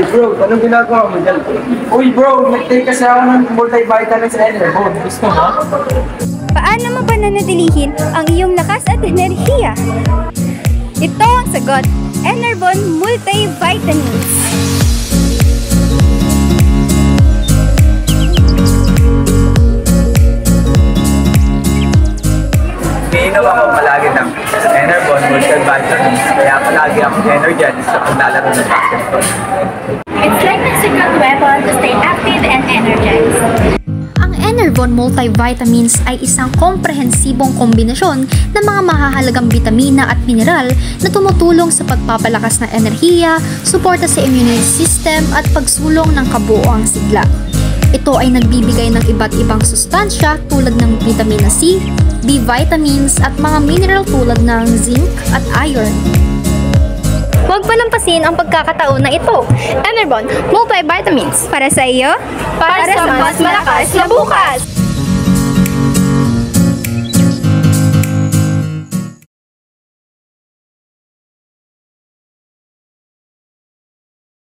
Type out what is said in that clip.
Hey bro, anong ginagawa mo dyan? Uy bro, nag-take kasi ako ng multivitamins and Enerbone. Gusto mo? Paano mo pananatilihin ang iyong lakas at enerhiya? Ito ang sagot, Enerbone Multivitamins. Iniinom ako palagi ng Enerbone Multivitamins, kaya palagi akong energized sa paglalaro ng basketball. It's like a secret weapon to stay active and energized. Ang Enerbone Multivitamins ay isang komprehensibong kombinasyon ng mga mahahalagang bitamina at mineral na tumutulong sa pagpapalakas ng enerhiya, suporta sa immune system at pagsulong ng kabuoang sigla. Ito ay nagbibigay ng iba't ibang sustansya tulad ng vitamina C, B vitamins at mga mineral tulad ng zinc at iron. Huwag palampasin ang pagkakataon na ito. Enerbone Multivitamins. Para sa iyo, Para sa mas malakas na bukas!